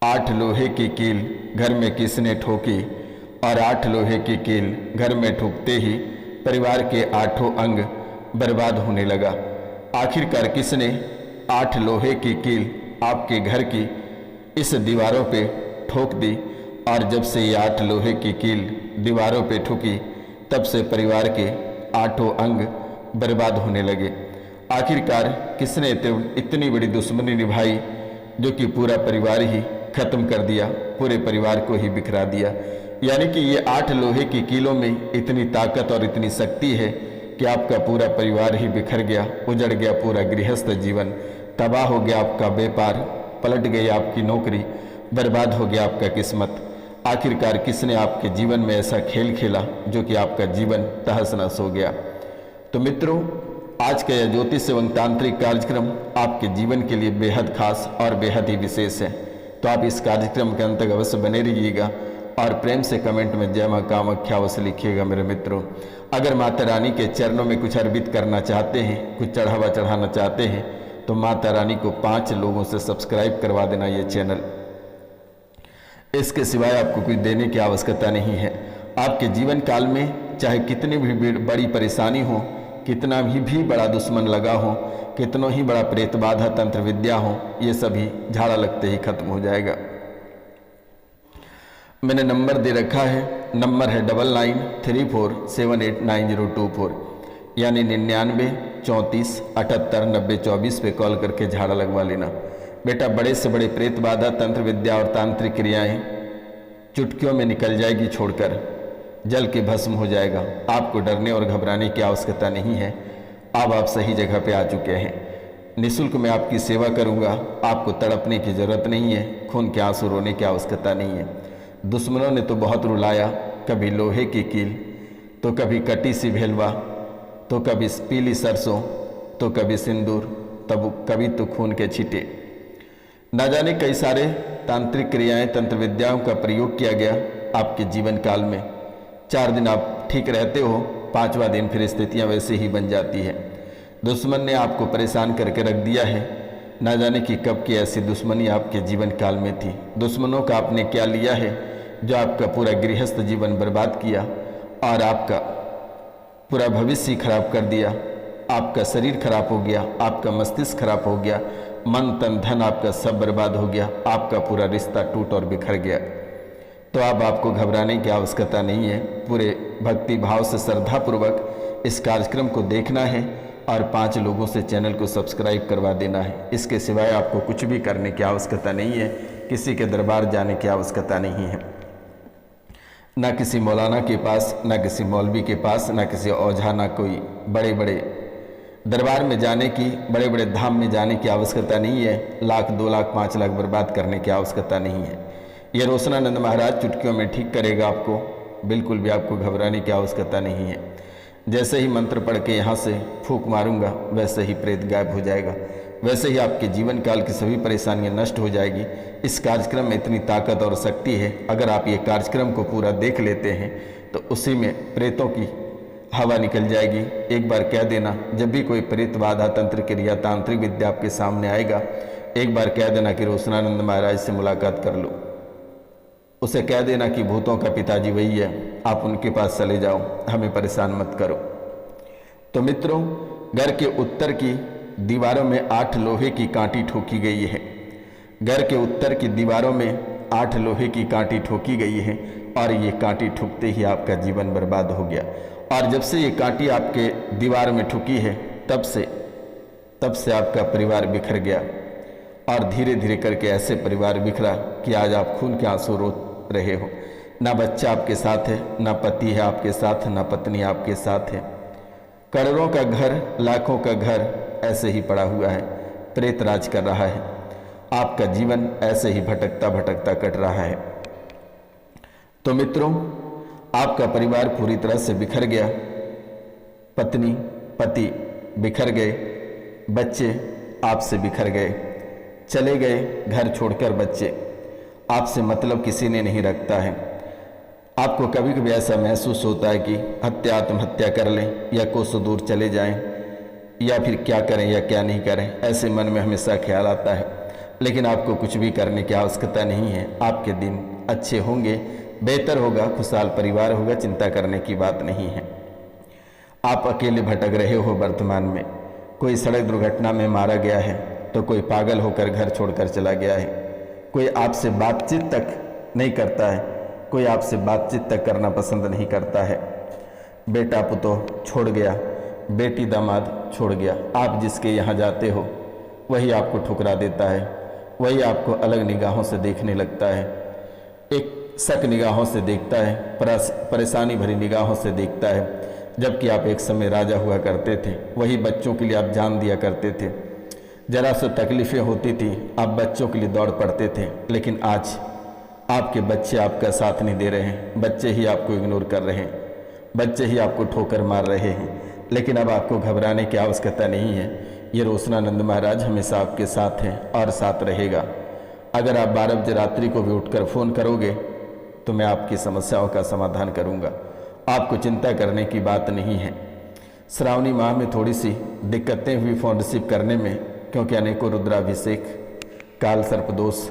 8 लोहे की कील घर में किसने ठोकी, और 8 लोहे की कील घर में ठोकते ही परिवार के 8 अंग बर्बाद होने लगा। आखिरकार किसने 8 लोहे की कील आपके घर की इस दीवारों पे ठोक दी, और जब से ये 8 लोहे की कील दीवारों पे ठुकी तब से परिवार के 8 अंग बर्बाद होने लगे। आखिरकार किसने इतनी बड़ी दुश्मनी निभाई जो कि पूरा परिवार ही खत्म कर दिया, पूरे परिवार को ही बिखरा दिया। यानी कि ये 8 लोहे की कीलों में इतनी ताकत और इतनी शक्ति है कि आपका पूरा परिवार ही बिखर गया, उजड़ गया, पूरा गृहस्थ जीवन तबाह हो गया, आपका व्यापार पलट गई, आपकी नौकरी बर्बाद हो गया, आपका किस्मत। आखिरकार किसने आपके जीवन में ऐसा खेल खेला जो कि आपका जीवन तहस नहस हो गया। तो मित्रों, आज का यह ज्योतिष एवं तांत्रिक कार्यक्रम आपके जीवन के लिए बेहद खास और बेहद ही विशेष है। तो आप इस कार्यक्रम के अंत तक अवश्य बने रहिएगा और प्रेम से कमेंट में जय मां कामाख्या अवश्य लिखिएगा। मेरे मित्रों, अगर माता रानी के चरणों में कुछ अर्पित करना चाहते हैं, कुछ चढ़ावा चढ़ाना चाहते हैं, तो माता रानी को 5 लोगों से सब्सक्राइब करवा देना ये चैनल। इसके सिवाय आपको कुछ देने की आवश्यकता नहीं है। आपके जीवन काल में चाहे कितनी भी बड़ी परेशानी हो, कितना भी बड़ा दुश्मन लगा हो, कितनों ही बड़ा प्रेत बाधा तंत्र विद्या हो, ये सभी झाड़ा लगते ही खत्म हो जाएगा। मैंने नंबर दे रखा है, नंबर है 9934789024, यानी 99 34 78 90 24 पे कॉल करके झाड़ा लगवा लेना। बेटा, बड़े से बड़े प्रेत बाधा तंत्र विद्या और तांत्रिक क्रियाएं चुटकियों में निकल जाएगी, छोड़कर जल के भस्म हो जाएगा। आपको डरने और घबराने की आवश्यकता नहीं है। अब आप सही जगह पे आ चुके हैं। निःशुल्क मैं आपकी सेवा करूंगा, आपको तड़पने की जरूरत नहीं है, खून के आंसू रोने की आवश्यकता नहीं है। दुश्मनों ने तो बहुत रुलाया, कभी लोहे की कील, तो कभी कटी सी भेलवा, तो कभी पीली सरसों, तो कभी सिंदूर, तब कभी तो खून के छींटे। न जाने कई सारे तांत्रिक क्रियाएं, तंत्र विद्याओं का प्रयोग किया गया आपके जीवन काल में। 4 दिन आप ठीक रहते हो, 5वां दिन फिर स्थितियां वैसे ही बन जाती है। दुश्मन ने आपको परेशान करके रख दिया है। न जाने कि कब की ऐसी दुश्मनी आपके जीवन काल में थी। दुश्मनों का आपने क्या लिया है जो आपका पूरा गृहस्थ जीवन बर्बाद किया और आपका पूरा भविष्य खराब कर दिया। आपका शरीर खराब हो गया, आपका मस्तिष्क खराब हो गया, मन तन धन आपका सब बर्बाद हो गया, आपका पूरा रिश्ता टूट और बिखर गया। तो अब आपको घबराने की आवश्यकता नहीं है। पूरे भक्ति भाव से श्रद्धापूर्वक इस कार्यक्रम को देखना है और 5 लोगों से चैनल को सब्सक्राइब करवा देना है। इसके सिवाय आपको कुछ भी करने की आवश्यकता नहीं है, किसी के दरबार जाने की आवश्यकता नहीं है, ना किसी मौलाना के पास, ना किसी मौलवी के पास, ना किसी ओझा, ना कोई बड़े बड़े दरबार में जाने की, बड़े बड़े धाम में जाने की आवश्यकता नहीं है। लाख 2 लाख 5 लाख बर्बाद करने की आवश्यकता नहीं है। ये रोशनानंद महाराज चुटकियों में ठीक करेगा आपको, बिल्कुल भी आपको घबराने की आवश्यकता नहीं है। जैसे ही मंत्र पढ़ के यहाँ से फूंक मारूंगा वैसे ही प्रेत गायब हो जाएगा, वैसे ही आपके जीवन काल की सभी परेशानियां नष्ट हो जाएगी। इस कार्यक्रम में इतनी ताकत और शक्ति है, अगर आप ये कार्यक्रम को पूरा देख लेते हैं तो उसी में प्रेतों की हवा निकल जाएगी। एक बार कह देना, जब भी कोई प्रेत बाधा तंत्र क्रिया तांत्रिक विद्या आपके सामने आएगा, एक बार कह देना कि रोशनानंद महाराज से मुलाकात कर लो। उसे कह देना कि भूतों का पिताजी वही है, आप उनके पास चले जाओ, हमें परेशान मत करो। तो मित्रों, घर के उत्तर की दीवारों में 8 लोहे की कांटी ठोकी गई है। घर के उत्तर की दीवारों में 8 लोहे की कांटी ठोकी गई है और ये कांटी ठुकते ही आपका जीवन बर्बाद हो गया। और जब से ये कांटी आपके दीवार में ठुकी है तब से आपका परिवार बिखर गया और धीरे धीरे करके ऐसे परिवार बिखरा कि आज आप खून के आंसू रो रहे हो। ना बच्चा आपके साथ है, ना पति है आपके साथ, ना पत्नी आपके साथ है। करोड़ों का घर, लाखों का घर ऐसे ही पड़ा हुआ है, प्रेत राज कर रहा है। आपका जीवन ऐसे ही भटकता भटकता कट रहा है। तो मित्रों, आपका परिवार पूरी तरह से बिखर गया। पत्नी पति बिखर गए, बच्चे आपसे बिखर गए, चले गए घर छोड़कर। बच्चे आपसे मतलब किसी ने नहीं रखता है। आपको कभी कभी ऐसा महसूस होता है कि आत्महत्या कर लें या कोसों दूर चले जाएं, या फिर क्या करें या क्या नहीं करें, ऐसे मन में हमेशा ख्याल आता है। लेकिन आपको कुछ भी करने की आवश्यकता नहीं है। आपके दिन अच्छे होंगे, बेहतर होगा, खुशहाल परिवार होगा, चिंता करने की बात नहीं है। आप अकेले भटक रहे हो वर्तमान में। कोई सड़क दुर्घटना में मारा गया है तो कोई पागल होकर घर छोड़कर चला गया है। कोई आपसे बातचीत तक नहीं करता है, कोई आपसे बातचीत तक करना पसंद नहीं करता है। बेटा पुतोह छोड़ गया, बेटी दामाद छोड़ गया। आप जिसके यहाँ जाते हो वही आपको ठुकरा देता है, वही आपको अलग निगाहों से देखने लगता है, एक शक निगाहों से देखता है, परेशानी भरी निगाहों से देखता है। जबकि आप एक समय राजा हुआ करते थे, वही बच्चों के लिए आप जान दिया करते थे। जरा सी तकलीफ़ें होती थी आप बच्चों के लिए दौड़ पड़ते थे, लेकिन आज आपके बच्चे आपका साथ नहीं दे रहे हैं, बच्चे ही आपको इग्नोर कर रहे हैं, बच्चे ही आपको ठोकर मार रहे हैं। लेकिन अब आपको घबराने की आवश्यकता नहीं है। ये रोशनानंद महाराज हमेशा आपके साथ हैं और साथ रहेगा। अगर आप 12 बजे रात्रि को भी उठकर फ़ोन करोगे तो मैं आपकी समस्याओं का समाधान करूंगा। आपको चिंता करने की बात नहीं है। श्रावणी माह में थोड़ी सी दिक्कतें हुई फ़ोन रिसीव करने में, क्योंकि अनेकों रुद्राभिषेक, काल सर्प दोष,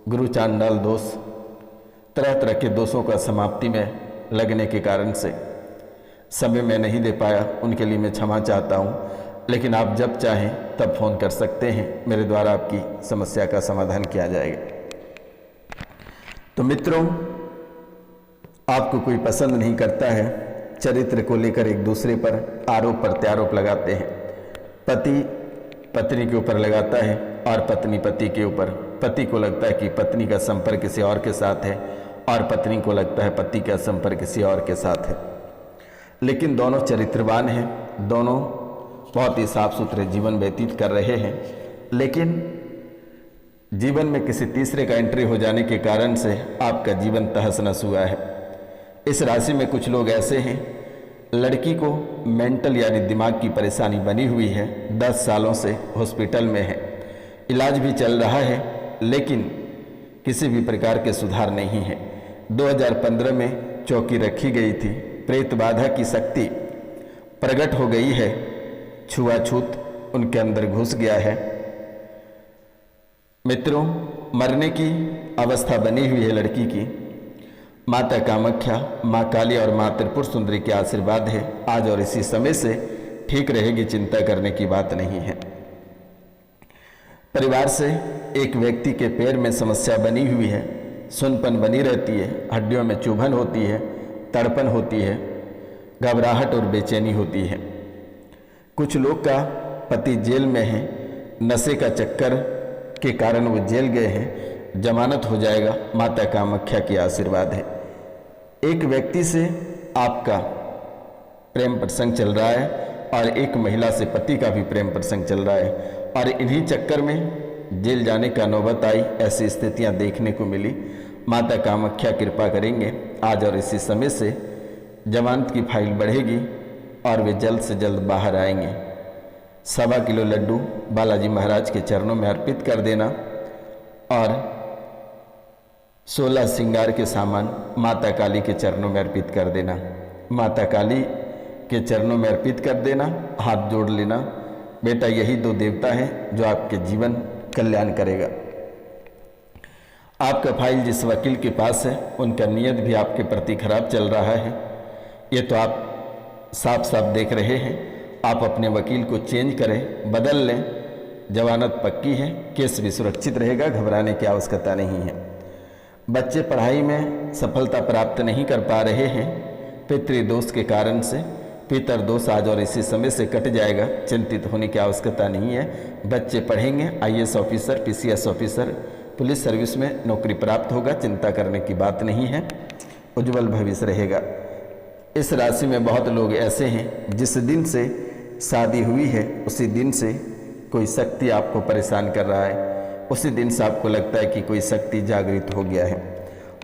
गुरु चांडाल दोष, तरह तरह के दोषों का समाप्ति में लगने के कारण से समय मैं नहीं दे पाया। उनके लिए मैं क्षमा चाहता हूँ। लेकिन आप जब चाहें तब फ़ोन कर सकते हैं, मेरे द्वारा आपकी समस्या का समाधान किया जाएगा। तो मित्रों, आपको कोई पसंद नहीं करता है, चरित्र को लेकर एक दूसरे पर आरोप प्रत्यारोप लगाते हैं। पति पत्नी के ऊपर लगाता है और पत्नी पति के ऊपर। पति को लगता है कि पत्नी का संपर्क किसी और के साथ है और पत्नी को लगता है पति का संपर्क किसी और के साथ है। लेकिन दोनों चरित्रवान हैं, दोनों बहुत ही साफ सुथरे जीवन व्यतीत कर रहे हैं। लेकिन जीवन में किसी तीसरे का एंट्री हो जाने के कारण से आपका जीवन तहस नहस हुआ है। इस राशि में कुछ लोग ऐसे हैं, लड़की को मेंटल यानी दिमाग की परेशानी बनी हुई है, 10 सालों से हॉस्पिटल में है, इलाज भी चल रहा है, लेकिन किसी भी प्रकार के सुधार नहीं है। 2015 में चौकी रखी गई थी, प्रेत बाधा की शक्ति प्रकट हो गई है, छुआछूत उनके अंदर घुस गया है। मित्रों, मरने की अवस्था बनी हुई है लड़की की। माता कामाख्या, माँ काली और माँ त्रिपुर सुंदरी के आशीर्वाद है, आज और इसी समय से ठीक रहेगी, चिंता करने की बात नहीं है। परिवार से एक व्यक्ति के पैर में समस्या बनी हुई है, सुनपन बनी रहती है, हड्डियों में चुभन होती है, तड़पन होती है, घबराहट और बेचैनी होती है। कुछ लोग का पति जेल में है, नशे का चक्कर के कारण वो जेल गए हैं, जमानत हो जाएगा, माता कामाख्या की आशीर्वाद है। एक व्यक्ति से आपका प्रेम प्रसंग चल रहा है और एक महिला से पति का भी प्रेम प्रसंग चल रहा है और इन्हीं चक्कर में जेल जाने का नौबत आई। ऐसी स्थितियां देखने को मिली। माता कामाख्या कृपा करेंगे, आज और इसी समय से जमानत की फाइल बढ़ेगी और वे जल्द से जल्द बाहर आएंगे। 1.25 किलो लड्डू बालाजी महाराज के चरणों में अर्पित कर देना और 16 श्रृंगार के सामान माता काली के चरणों में अर्पित कर देना। माता काली के चरणों में अर्पित कर देना, हाथ जोड़ लेना। बेटा, यही 2 देवता हैं जो आपके जीवन कल्याण करेगा। आपका फाइल जिस वकील के पास है, उनका नियत भी आपके प्रति खराब चल रहा है, ये तो आप साफ साफ देख रहे हैं। आप अपने वकील को चेंज करें, बदल लें, जमानत पक्की है, केस भी सुरक्षित रहेगा, घबराने की आवश्यकता नहीं है। बच्चे पढ़ाई में सफलता प्राप्त नहीं कर पा रहे हैं, पितृदोष के कारण से। पितर दोष आज और इसी समय से कट जाएगा, चिंतित होने की आवश्यकता नहीं है। बच्चे पढ़ेंगे, IAS officer, PCS officer, police service में नौकरी प्राप्त होगा, चिंता करने की बात नहीं है, उज्जवल भविष्य रहेगा। इस राशि में बहुत लोग ऐसे हैं जिस दिन से शादी हुई है उसी दिन से कोई शक्ति आपको परेशान कर रहा है, उसी दिन से आपको लगता है कि कोई शक्ति जागृत हो गया है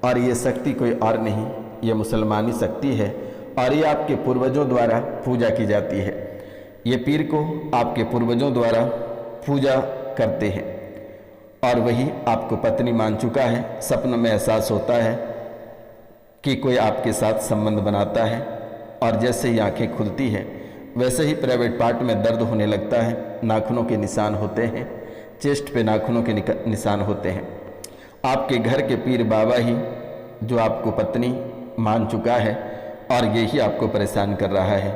और ये शक्ति कोई और नहीं, ये मुसलमानी शक्ति है और ये आपके पूर्वजों द्वारा पूजा की जाती है। ये पीर को आपके पूर्वजों द्वारा पूजा करते हैं और वही आपको पत्नी मान चुका है। सपन में एहसास होता है कि कोई आपके साथ संबंध बनाता है और जैसे ही आंखें खुलती है वैसे ही प्राइवेट पार्ट में दर्द होने लगता है, नाखूनों के निशान होते हैं, चेस्ट पे नाखूनों के निशान होते हैं। आपके घर के पीर बाबा ही जो आपको पत्नी मान चुका है और यही आपको परेशान कर रहा है।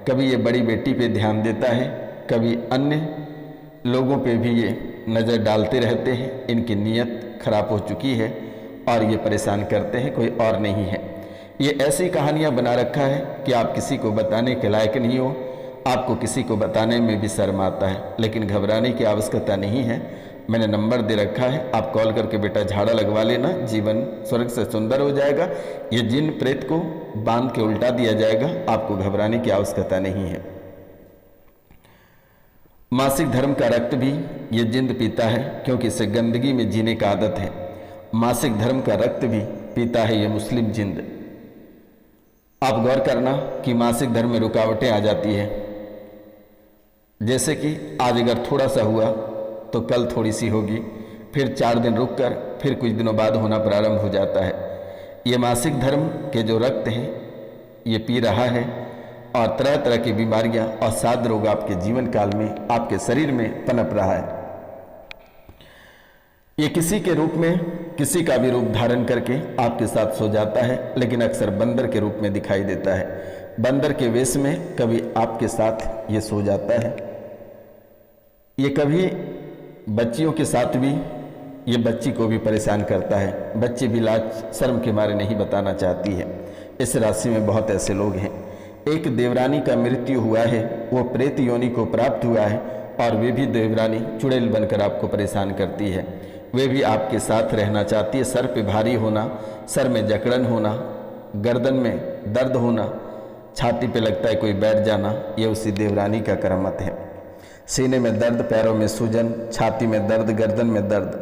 कभी ये बड़ी बेटी पे ध्यान देता है, कभी अन्य लोगों पे भी ये नज़र डालते रहते हैं। इनकी नीयत खराब हो चुकी है और ये परेशान करते हैं, कोई और नहीं है। ये ऐसी कहानियाँ बना रखा है कि आप किसी को बताने के लायक नहीं हो, आपको किसी को बताने में भी शर्म आता है। लेकिन घबराने की आवश्यकता नहीं है, मैंने नंबर दे रखा है, आप कॉल करके बेटा झाड़ा लगवा लेना, जीवन स्वर्ग से सुंदर हो जाएगा। ये जिन प्रेत को बांध के उल्टा दिया जाएगा, आपको घबराने की आवश्यकता नहीं है। मासिक धर्म का रक्त भी ये जिंद पीता है क्योंकि इसे गंदगी में जीने का आदत है। मासिक धर्म का रक्त भी पीता है ये मुस्लिम जिंद। आप गौर करना कि मासिक धर्म में रुकावटें आ जाती है, जैसे कि आज अगर थोड़ा सा हुआ तो कल थोड़ी सी होगी, फिर 4 दिन रुक कर फिर कुछ दिनों बाद होना प्रारंभ हो जाता है। ये मासिक धर्म के जो रक्त हैं ये पी रहा है और तरह तरह की बीमारियां और साद रोग आपके जीवन काल में आपके शरीर में पनप रहा है। ये किसी के रूप में किसी का भी रूप धारण करके आपके साथ सो जाता है, लेकिन अक्सर बंदर के रूप में दिखाई देता है। बंदर के वेश में कभी आपके साथ ये सो जाता है। ये कभी बच्चियों के साथ भी ये बच्ची को भी परेशान करता है। बच्ची भी लाज शर्म के मारे नहीं बताना चाहती है। इस राशि में बहुत ऐसे लोग हैं। एक देवरानी का मृत्यु हुआ है, वो प्रेत योनि को प्राप्त हुआ है और वे भी देवरानी चुड़ैल बनकर आपको परेशान करती है। वे भी आपके साथ रहना चाहती है। सर पे भारी होना, सर में जकड़न होना, गर्दन में दर्द होना, छाती पे लगता है कोई बैठ जाना, ये उसी देवरानी का करामत है। सीने में दर्द, पैरों में सूजन, छाती में दर्द, गर्दन में दर्द,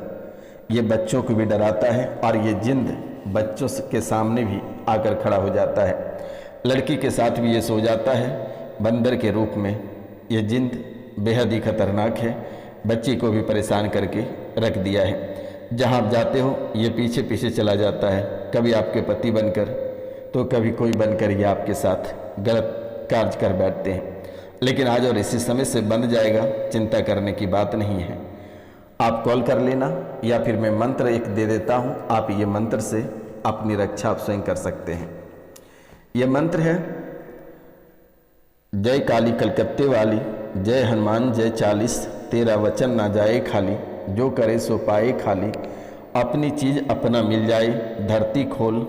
ये बच्चों को भी डराता है और ये जिंद बच्चों के सामने भी आकर खड़ा हो जाता है। लड़की के साथ भी ये सो जाता है बंदर के रूप में। ये जिंद बेहद ही खतरनाक है, बच्ची को भी परेशान करके रख दिया है। जहाँ आप जाते हो ये पीछे पीछे चला जाता है, कभी आपके पति बनकर तो कभी कोई बनकर ये आपके साथ गलत कार्य कर बैठते हैं। लेकिन आज और इसी समय से बंद जाएगा, चिंता करने की बात नहीं है। आप कॉल कर लेना या फिर मैं मंत्र एक दे देता हूँ, आप ये मंत्र से अपनी रक्षा आप स्वयं कर सकते हैं। ये मंत्र है, जय काली कलकत्ते वाली, जय हनुमान जय 40, तेरा वचन ना जाए खाली, जो करे सो पाए खाली, अपनी चीज अपना मिल जाए, धरती खोल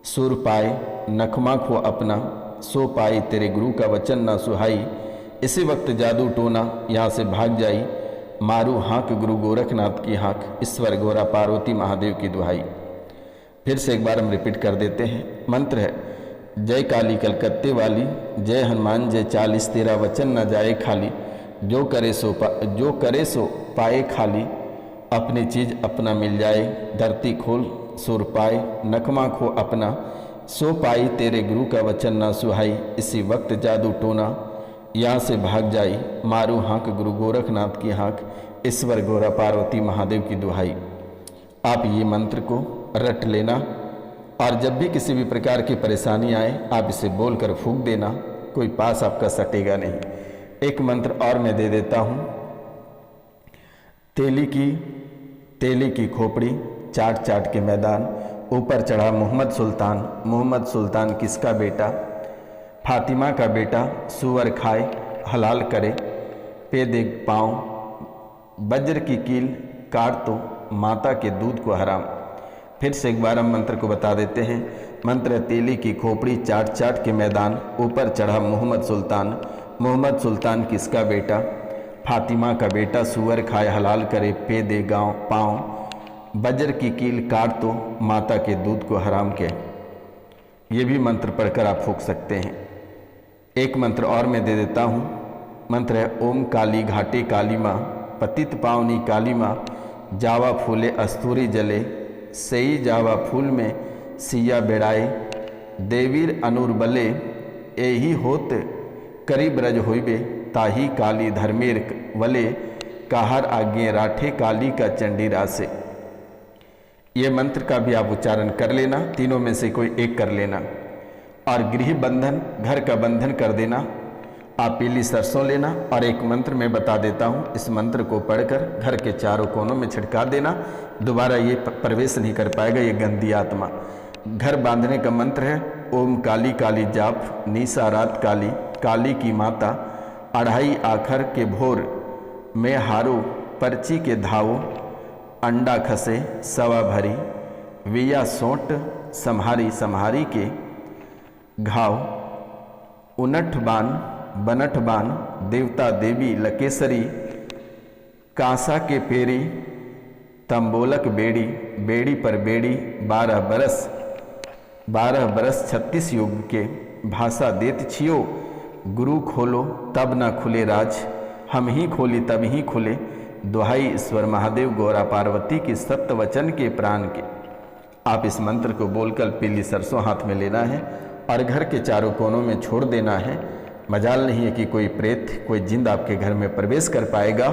सुर पाए, नखमा खो अपना, सो पाई तेरे गुरु का वचन ना सुहाई, इसी वक्त जादू टोना यहाँ से भाग जाई, मारू हाँक गुरु गोरखनाथ की हाँक, ईश्वर गोरा पार्वती महादेव की दुहाई। फिर से एक बार हम रिपीट कर देते हैं। मंत्र है, जय काली कलकत्ते वाली, जय हनुमान जय 40, तेरा वचन न जाए खाली, जो करे सो पाए खाली, अपनी चीज अपना मिल जाए, धरती खोल सुर पाए, नखमा खो अपना, सो पाई तेरे गुरु का वचन ना सुहाई, इसी वक्त जादू टोना यहाँ से भाग जाई, मारू हाँक गुरु गोरखनाथ की हाँक, ईश्वर गोरा पार्वती महादेव की दुहाई। आप ये मंत्र को रट लेना और जब भी किसी भी प्रकार की परेशानी आए आप इसे बोलकर फूंक देना, कोई पास आपका सटेगा नहीं। एक मंत्र और मैं दे देता हूँ, तेली की खोपड़ी चाट चाट के मैदान, ऊपर चढ़ा मोहम्मद सुल्तान किसका बेटा, फातिमा का बेटा, सुअर खाए हलाल करे, पे देख पाँव, वज्र की कील काट तो माता के दूध को हराम। फिर से एक बार हम मंत्र को बता देते हैं। मंत्र, तेली की खोपड़ी चाट चाट के मैदान, ऊपर चढ़ा मोहम्मद सुल्तान किसका बेटा, फातिमा का बेटा, सुअर खाए हलाल करे, पे दे गाँव पाँव, वज्र की कील काट तो माता के दूध को हराम के। ये भी मंत्र पढ़कर आप फूंक सकते हैं। एक मंत्र और मैं दे देता हूँ। मंत्र है, ओम काली घाटे काली माँ, पतित पावनी काली माँ, जावा फूले अस्तूरी जले, सई जावा फूल में सिया बेड़ाए, देवीर अनुर बले, एही होत करी ब्रज होइबे, ताही काली धर्मेर वले, काहर आगे राठे काली का चंडी रासे। ये मंत्र का भी आप उच्चारण कर लेना, तीनों में से कोई एक कर लेना और गृह बंधन, घर का बंधन कर देना आप पीली सरसों लेना और एक मंत्र मैं बता देता हूँ, इस मंत्र को पढ़कर घर के चारों कोनों में छिड़का देना। दोबारा ये प्रवेश नहीं कर पाएगा ये गंदी आत्मा। घर बांधने का मंत्र है ओम काली काली जाप निशा रात काली, काली की माता अढ़ाई आखर के भोर में हारो पर्ची के धावो, अंडा खसे सवा भरी विया सोंट सम्हारी सम्हारी के घाव, उनठ बान बनठ बान देवता देवी लकेसरी, कांसा के पेरी तंबोलक बेड़ी, बेड़ी पर बेड़ी 12 बरस 36 युग के भाषा देत छियो, गुरु खोलो तब ना खुले राज, हम ही खोली तब ही खुले, दुहाई ईश्वर महादेव गौरा पार्वती की सत्य वचन के प्राण के। आप इस मंत्र को बोलकर पीली सरसों हाथ में लेना है और घर के चारों कोनों में छोड़ देना है। मजाल नहीं है कि कोई प्रेत कोई जिंद आपके घर में प्रवेश कर पाएगा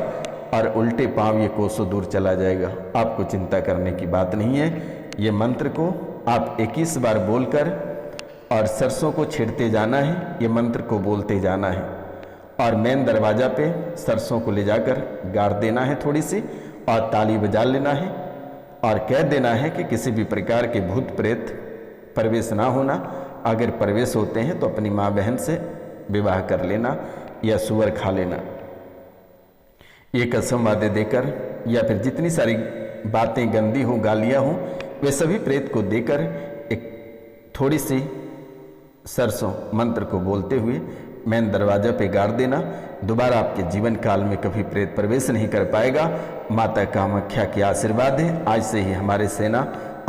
और उल्टे पांव ये कोसों दूर चला जाएगा। आपको चिंता करने की बात नहीं है। ये मंत्र को आप 21 बार बोलकर और सरसों को छेड़ते जाना है, ये मंत्र को बोलते जाना है और मेन दरवाज़ा पे सरसों को ले जाकर गाड़ देना है थोड़ी सी और ताली बजा लेना है और कह देना है कि किसी भी प्रकार के भूत प्रेत प्रवेश ना होना। अगर प्रवेश होते हैं तो अपनी माँ बहन से विवाह कर लेना या सुअर खा लेना। ये कसम वादे देकर या फिर जितनी सारी बातें गंदी हों गालियाँ हों वे सभी प्रेत को देकर एक थोड़ी सी सरसों मंत्र को बोलते हुए मेन दरवाजा पे गाड़ देना। दोबारा आपके जीवन काल में कभी प्रेत प्रवेश नहीं कर पाएगा। माता कामाख्या के आशीर्वाद है। आज से ही हमारी सेना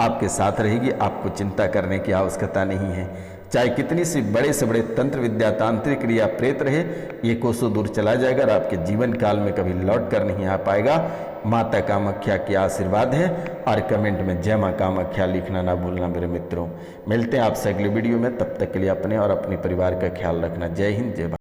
आपके साथ रहेगी, आपको चिंता करने की आवश्यकता नहीं है। चाहे कितनी सी बड़े से बड़े तंत्र विद्या तांत्रिक क्रिया प्रेत रहे, ये कोसों दूर चला जाएगा और आपके जीवन काल में कभी लौट कर नहीं आ पाएगा। माता कामाख्या के आशीर्वाद है। और कमेंट में जय मां कामाख्या लिखना ना भूलना मेरे मित्रों। मिलते हैं आपसे अगले वीडियो में, तब तक के लिए अपने और अपने परिवार का ख्याल रखना। जय हिंद जय भारत।